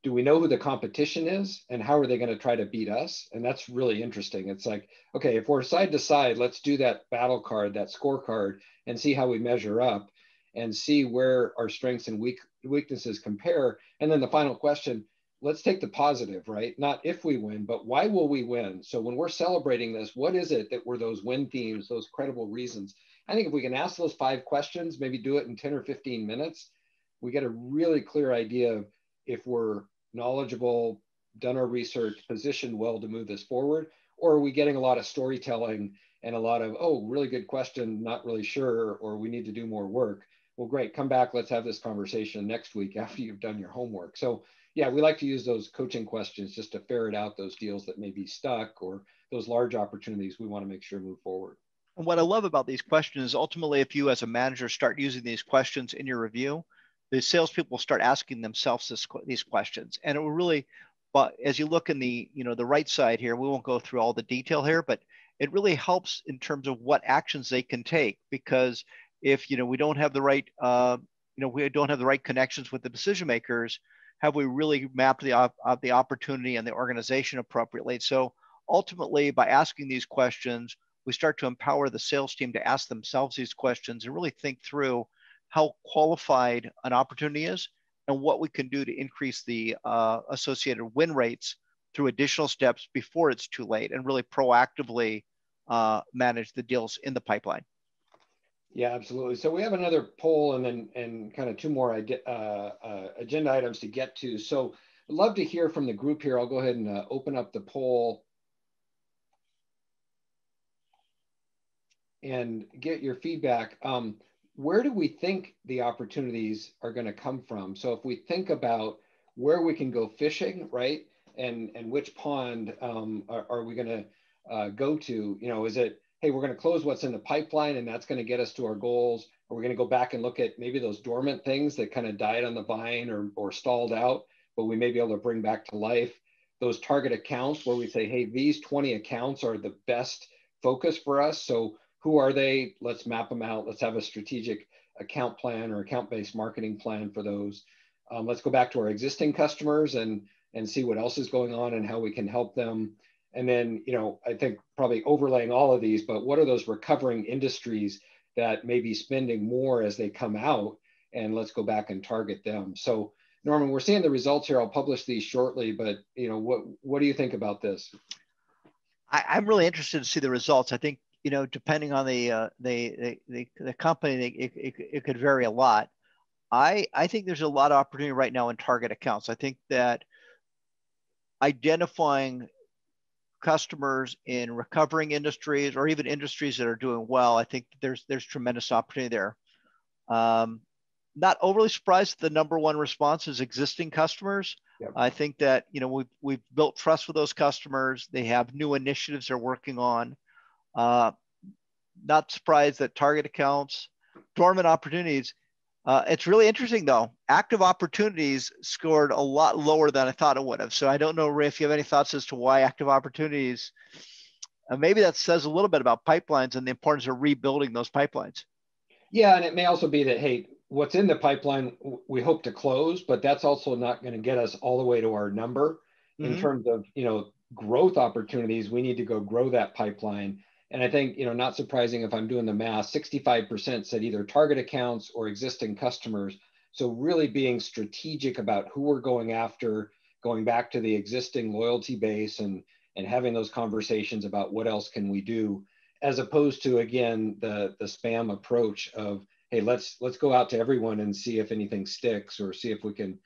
Do we know who the competition is, and how are they going to try to beat us? And that's really interesting. It's like, okay, if we're side to side, let's do that battle card, that scorecard, and see how we measure up, and see where our strengths and weaknesses compare. And then the final question, let's take the positive, right? Not if we win, but why will we win? So when we're celebrating this, what is it that were those win themes, those credible reasons? I think if we can ask those 5 questions, maybe do it in 10 or 15 minutes, we get a really clear idea of if we're knowledgeable, done our research, positioned well to move this forward, or are we getting a lot of storytelling and a lot of, oh, really good question, not really sure, or we need to do more work. Well, great, come back, let's have this conversation next week after you've done your homework. So yeah, we like to use those coaching questions just to ferret out those deals that may be stuck or those large opportunities we want to make sure move forward. And what I love about these questions is ultimately, if you as a manager start using these questions in your review, the salespeople will start asking themselves these questions, and it will really. But as you look in the right side here, we won't go through all the detail here, but it really helps in terms of what actions they can take. Because if we don't have the right we don't have the right connections with the decision makers, have we really mapped the opportunity and the organization appropriately? So ultimately, by asking these questions, we start to empower the sales team to ask themselves these questions and really think through how qualified an opportunity is and what we can do to increase the associated win rates through additional steps before it's too late, and really proactively manage the deals in the pipeline. Yeah, absolutely. So we have another poll and kind of two more agenda items to get to. So I'd love to hear from the group here. I'll go ahead and open up the poll and get your feedback. Where do we think the opportunities are going to come from? So if we think about where we can go fishing, right, and which pond are we going to go to? Is it, hey, we're going to close what's in the pipeline and that's going to get us to our goals? Or we're going to go back and look at maybe those dormant things that kind of died on the vine or stalled out, but we may be able to bring back to life? Those target accounts where we say, hey, these 20 accounts are the best focus for us. So who are they? Let's map them out. Let's have a strategic account plan or account-based marketing plan for those. Let's go back to our existing customers and see what else is going on and how we can help them. And then, I think probably overlaying all of these, but what are those recovering industries that may be spending more as they come out? And let's go back and target them. So Norman, we're seeing the results here. I'll publish these shortly, but what do you think about this? I'm really interested to see the results. I think depending on the company, it could vary a lot. I think there's a lot of opportunity right now in target accounts. I think that identifying customers in recovering industries or even industries that are doing well, I think there's tremendous opportunity there. Not overly surprised that the number one response is existing customers. Yep. I think that we've built trust with those customers. They have new initiatives they're working on. Not surprised that target accounts, dormant opportunities. It's really interesting though. Active opportunities scored a lot lower than I thought it would have. So I don't know, Ray, if you have any thoughts as to why active opportunities. Maybe that says a little bit about pipelines and the importance of rebuilding those pipelines. Yeah, and it may also be that, hey, what's in the pipeline we hope to close, but that's also not going to get us all the way to our number. In terms of growth opportunities. We need to go grow that pipeline. And I think, not surprising if I'm doing the math, 65% said either target accounts or existing customers. So really being strategic about who we're going after, going back to the existing loyalty base and having those conversations about what else can we do, as opposed to, again, the spam approach of, hey, let's go out to everyone and see if anything sticks or see if we can,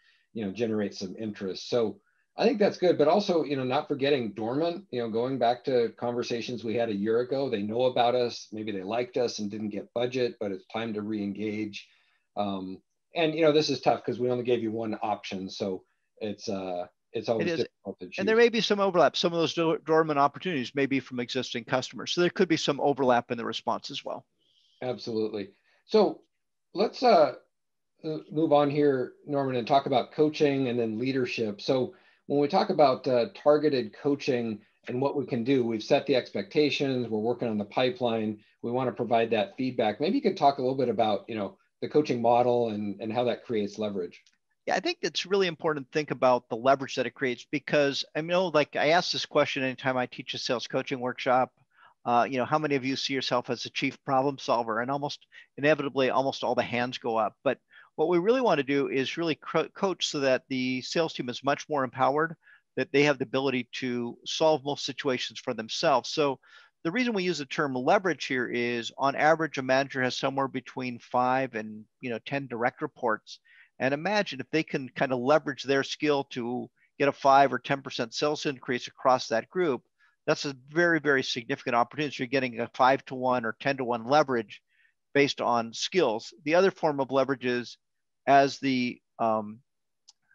generate some interest. So I think that's good, but also, not forgetting dormant, going back to conversations we had a year ago. They know about us, maybe they liked us and didn't get budget, but it's time to re-engage. And this is tough because we only gave you one option, so it's always difficult to choose. And there may be some overlap. Some of those dormant opportunities may be from existing customers, so there could be some overlap in the response as well. Absolutely. So let's move on here, Norman, and talk about coaching and then leadership. So when we talk about targeted coaching and what we can do, we've set the expectations, we're working on the pipeline, we want to provide that feedback. Maybe you could talk a little bit about, the coaching model and how that creates leverage. Yeah, I think it's really important to think about the leverage that it creates, because I know, like, I ask this question anytime I teach a sales coaching workshop. How many of you see yourself as a chief problem solver? And almost inevitably, almost all the hands go up. But what we really want to do is really coach so that the sales team is much more empowered, that they have the ability to solve most situations for themselves. So the reason we use the term leverage here is, on average, a manager has somewhere between 5 and 10 direct reports. And imagine if they can kind of leverage their skill to get a 5 or 10% sales increase across that group, That's a very, very significant opportunity. So you're getting a 5-to-1 or 10-to-1 leverage based on skills. The other form of leverage is as the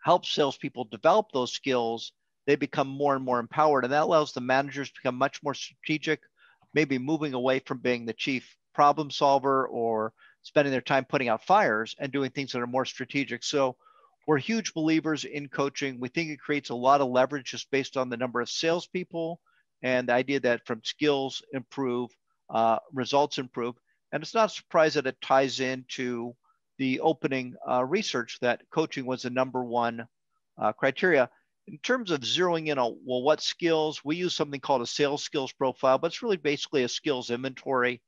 help salespeople develop those skills, they become more and more empowered. And that allows the managers to become much more strategic, maybe moving away from being the chief problem solver or spending their time putting out fires and doing things that are more strategic. So we're huge believers in coaching. We think it creates a lot of leverage just based on the number of salespeople and the idea that from skills improve, results improve. And it's not a surprise that it ties into the opening research that coaching was the number one criteria. In terms of zeroing in on, well, what skills, we use something called a sales skills profile, but it's really basically a skills inventory.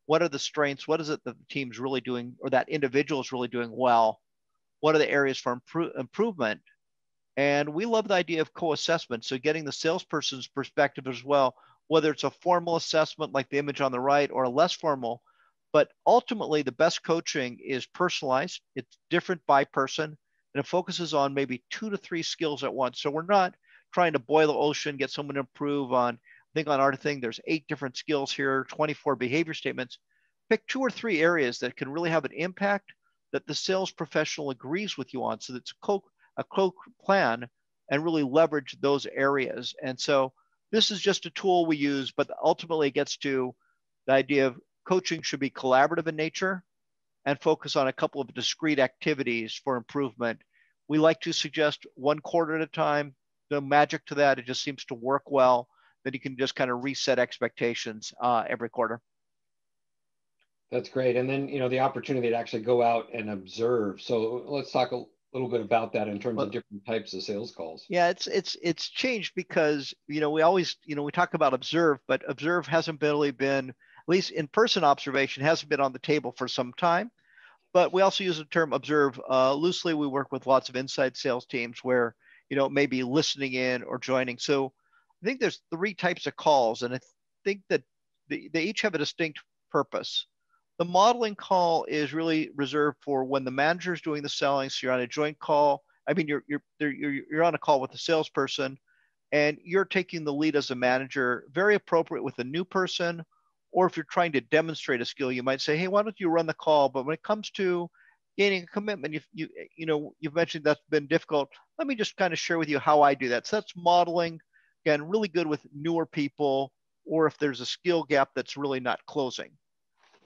What are the strengths? What is it that the team's really doing or that individual is really doing well? What are the areas for improvement? And we love the idea of co-assessment. So getting the salesperson's perspective as well, whether it's a formal assessment like the image on the right or a less formal, but ultimately the best coaching is personalized. It's different by person and it focuses on maybe 2 to 3 skills at once. So we're not trying to boil the ocean, get someone to improve on, I think on our thing, there's 8 different skills here, 24 behavior statements. Pick 2 or 3 areas that can really have an impact that the sales professional agrees with you on. So that's a plan and really leverage those areas. And so this is just a tool we use, but ultimately it gets to the idea of coaching should be collaborative in nature and focus on a couple of discrete activities for improvement. We like to suggest 1 quarter at a time. No magic to that. It just seems to work well. That you can just kind of reset expectations every quarter. That's great. And then, the opportunity to actually go out and observe. So let's talk a little bit about that in terms of different types of sales calls. Yeah, it's changed because, we always, we talk about observe, but observe hasn't really been, at least in-person observation hasn't been on the table for some time. But we also use the term observe loosely. We work with lots of inside sales teams where, maybe listening in or joining. So I think there's 3 types of calls, and I think that they each have a distinct purpose. The modeling call is really reserved for when the manager is doing the selling. So you're on a joint call. I mean, you're on a call with the salesperson, and you're taking the lead as a manager. Very appropriate with a new person, or if you're trying to demonstrate a skill, you might say, "Hey, why don't you run the call?" But when it comes to gaining a commitment, you've mentioned that's been difficult. Let me just kind of share with you how I do that. So that's modeling. Again, really good with newer people, or if there's a skill gap that's really not closing.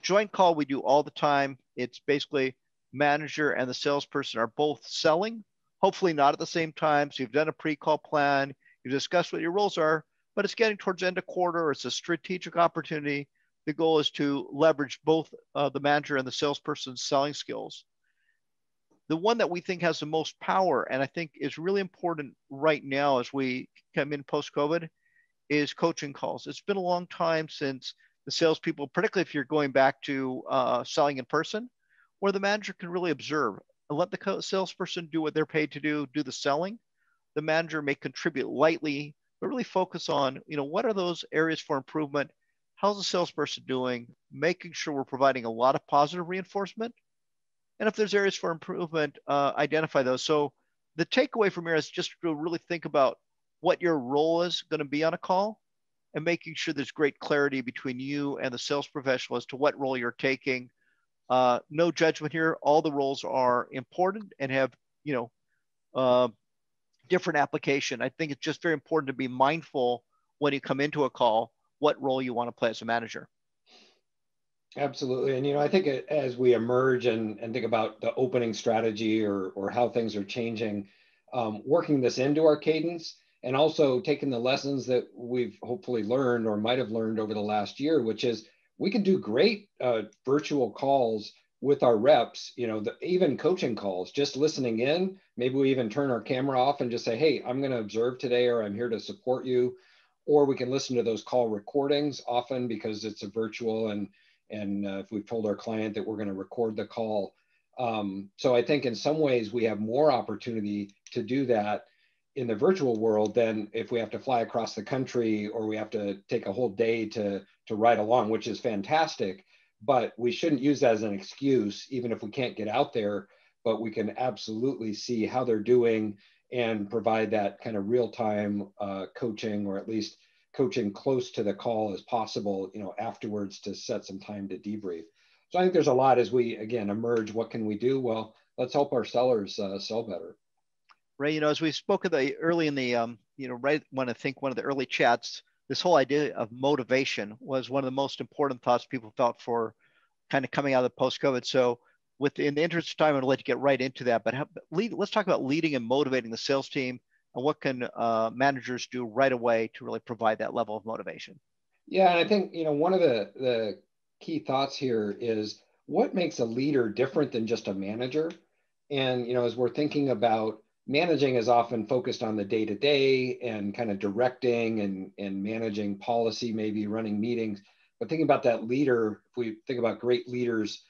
Joint call we do all the time. It's basically manager and the salesperson are both selling, hopefully not at the same time. So you've done a pre-call plan, you've discussed what your roles are, but it's getting towards end of quarter. It's a strategic opportunity. The goal is to leverage both the manager and the salesperson's selling skills. The one that we think has the most power, and I think is really important right now as we come in post-COVID, is coaching calls. It's been a long time since the salespeople, particularly if you're going back to selling in person, where the manager can really observe and let the salesperson do what they're paid to do the selling. The manager may contribute lightly, but really focus on, what are those areas for improvement? How's the salesperson doing? Making sure we're providing a lot of positive reinforcement. And if there's areas for improvement, identify those. So the takeaway from here is just to really think about what your role is going to be on a call and making sure there's great clarity between you and the sales professional as to what role you're taking. No judgment here. All the roles are important and have, different application. I think it's just very important to be mindful when you come into a call, what role you want to play as a manager. Absolutely. And, I think as we emerge and think about the opening strategy or how things are changing, working this into our cadence and also taking the lessons that we've hopefully learned or might have learned over the last year, which is we can do great virtual calls with our reps, even coaching calls, just listening in. Maybe we even turn our camera off and just say, "Hey, I'm going to observe today," or "I'm here to support you." Or we can listen to those call recordings often because it's a virtual and if we've told our client that we're going to record the call. So I think in some ways we have more opportunity to do that in the virtual world than if we have to fly across the country or we have to take a whole day to ride along, which is fantastic. But we shouldn't use that as an excuse, even if we can't get out there, but we can absolutely see how they're doing and provide that kind of real-time coaching, or at least coaching close to the call as possible, afterwards to set some time to debrief. So I think there's a lot as we, again, emerge. What can we do? Well, let's help our sellers sell better. Ray, as we spoke of early in the, right when I think one of the early chats, this whole idea of motivation was one of the most important thoughts people felt for kind of coming out of the post-COVID. So in the interest of time, I'm going to let you get right into that, but let's talk about leading and motivating the sales team, and what can managers do right away to really provide that level of motivation. Yeah, and I think, one of the key thoughts here is what makes a leader different than just a manager. And, as we're thinking about managing is often focused on the day-to-day and kind of directing and managing policy, maybe running meetings. But thinking about that leader, if we think about great leaders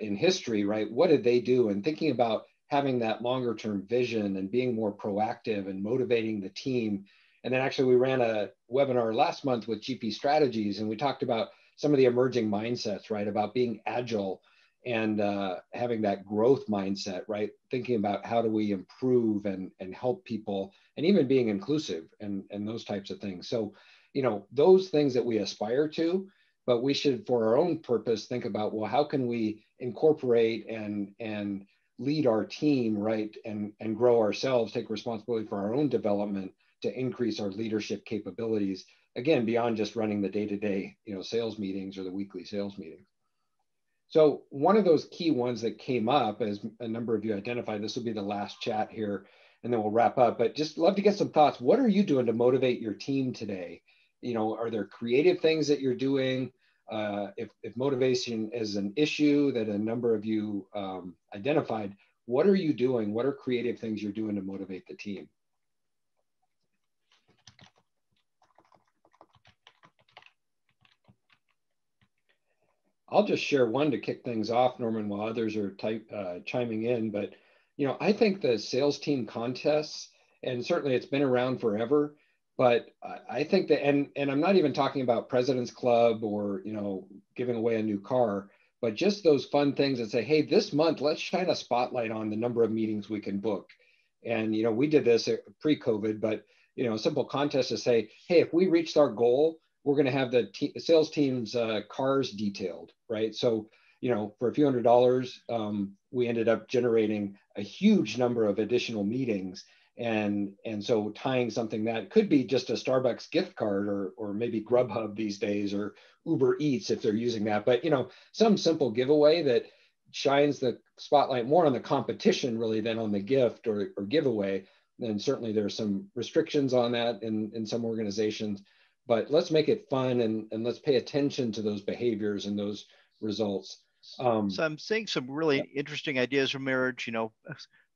in history, right, what did they do? And thinking about having that longer term vision and being more proactive and motivating the team. And then actually we ran a webinar last month with GP Strategies, and we talked about some of the emerging mindsets, right, about being agile and having that growth mindset, right, thinking about how do we improve and help people, and even being inclusive and those types of things. So, those things that we aspire to, but we should, for our own purpose, think about, well, how can we incorporate and lead our team, right, and grow ourselves, take responsibility for our own development to increase our leadership capabilities, again, beyond just running the day-to-day, sales meetings or the weekly sales meetings. So one of those key ones that came up, as a number of you identified, this will be the last chat here, and then we'll wrap up, but just love to get some thoughts. What are you doing to motivate your team today? Are there creative things that you're doing? If motivation is an issue that a number of you identified, what are you doing? What are creative things you're doing to motivate the team? I'll just share one to kick things off, Norman, while others are chiming in. But, I think the sales team contests, and certainly it's been around forever, but I think that, and I'm not even talking about President's Club or, giving away a new car, but just those fun things that say, hey, this month, let's shine a spotlight on the number of meetings we can book. And, we did this pre-COVID, but, a simple contest to say, hey, if we reached our goal, we're going to have the sales team's cars detailed, right? So, for a few $100s, we ended up generating a huge number of additional meetings. And so tying something that could be just a Starbucks gift card or maybe Grubhub these days, or Uber Eats if they're using that. But, some simple giveaway that shines the spotlight more on the competition really than on the gift or giveaway. And certainly there's some restrictions on that in some organizations. But let's make it fun and let's pay attention to those behaviors and those results. So I'm seeing some really interesting ideas emerge,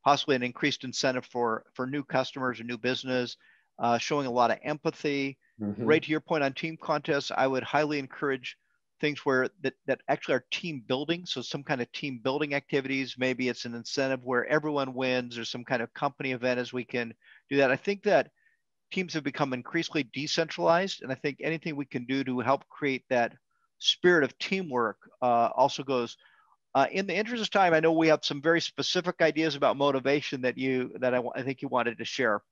possibly an increased incentive for new customers or new business, showing a lot of empathy. Mm-hmm. Right to your point on team contests, I would highly encourage things where that actually are team building. So some kind of team building activities, maybe it's an incentive where everyone wins, or some kind of company event as we can do that. I think that teams have become increasingly decentralized, and I think anything we can do to help create that spirit of teamwork also goes. In the interest of time, I know we have some very specific ideas about motivation that I think you wanted to share.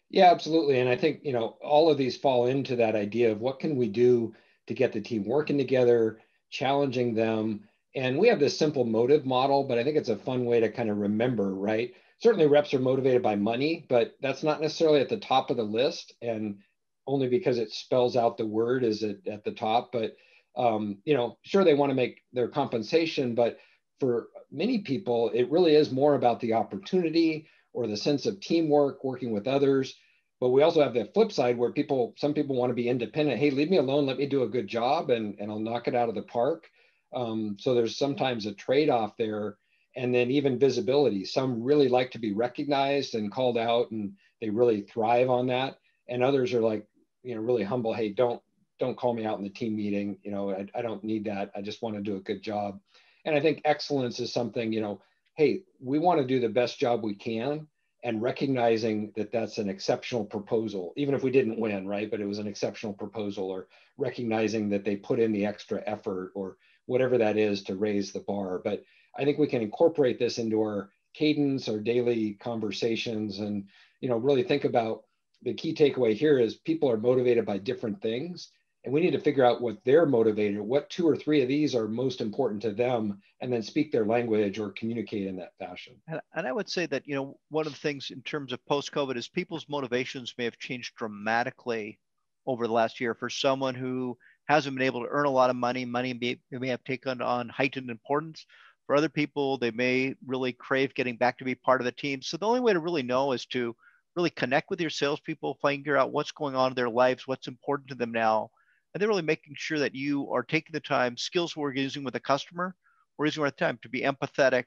Yeah, absolutely. And I think, all of these fall into that idea of what can we do to get the team working together, challenging them. And we have this simple motive model, but I think it's a fun way to kind of remember, right? Certainly reps are motivated by money, but that's not necessarily at the top of the list, and only because it spells out the word is it at the top. But, sure, they want to make their compensation, but for many people, it really is more about the opportunity or the sense of teamwork, working with others. But we also have the flip side where some people want to be independent. Hey, leave me alone, let me do a good job, and I'll knock it out of the park. So there's sometimes a trade-off there. And then even visibility. Some really like to be recognized and called out, and they really thrive on that. And others are like, really humble. Hey, don't call me out in the team meeting. I don't need that. I just want to do a good job. And I think excellence is something, hey, we want to do the best job we can, and recognizing that that's an exceptional proposal, even if we didn't win, right? But it was an exceptional proposal, or recognizing that they put in the extra effort or whatever that is to raise the bar. But I think we can incorporate this into our cadence, our daily conversations, and really think about the key takeaway here is people are motivated by different things. And we need to figure out what they're motivated, what 2 or 3 of these are most important to them, and then speak their language or communicate in that fashion. And I would say that, one of the things in terms of post-COVID is people's motivations may have changed dramatically over the last year. For someone who hasn't been able to earn a lot of money, may have taken on heightened importance. For other people, they may really crave getting back to be part of the team. So the only way to really know is to really connect with your salespeople, figure out what's going on in their lives, what's important to them now, and then really making sure that you are taking the time, skills we're using with the customer, we're using our time to be empathetic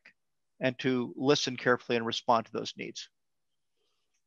and to listen carefully and respond to those needs.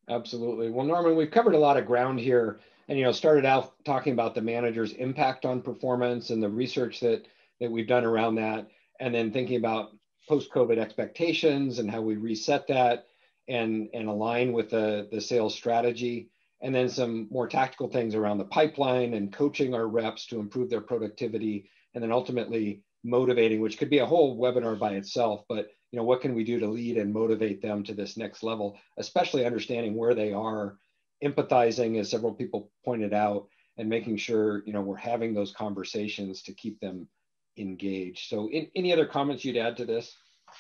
Absolutely. Well, Norman, we've covered a lot of ground here, and started out talking about the manager's impact on performance and the research that we've done around that, and then thinking about post-COVID expectations and how we reset that and align with the sales strategy, and then some more tactical things around the pipeline and coaching our reps to improve their productivity, and then ultimately motivating, which could be a whole webinar by itself, but what can we do to lead and motivate them to this next level, especially understanding where they are, empathizing, as several people pointed out, and making sure we're having those conversations to keep them engaged. So any other comments you'd add to this?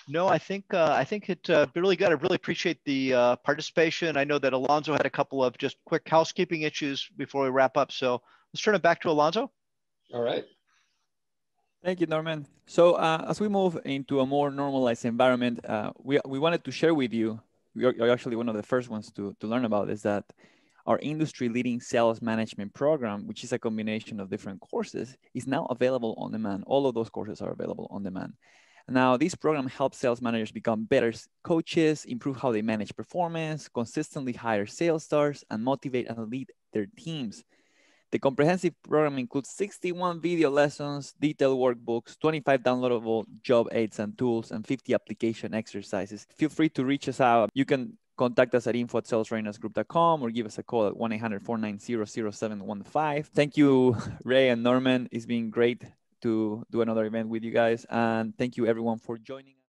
No, I think it really good. I really appreciate the participation. I know that Alonzo had a couple of just quick housekeeping issues before we wrap up. So let's turn it back to Alonzo. All right. Thank you, Norman. So as we move into a more normalized environment, we wanted to share with you, you're actually one of the first ones to learn about, is that our industry-leading sales management program, which is a combination of different courses, is now available on demand. All of those courses are available on demand. Now, this program helps sales managers become better coaches, improve how they manage performance, consistently hire sales stars, and motivate and lead their teams. The comprehensive program includes 61 video lessons, detailed workbooks, 25 downloadable job aids and tools, and 50 application exercises. Feel free to reach us out. You can contact us at info@salesreadinessgroup.com or give us a call at 1-800-490-0715. Thank you, Ray and Norman. It's been great to do another event with you guys. And thank you, everyone, for joining us.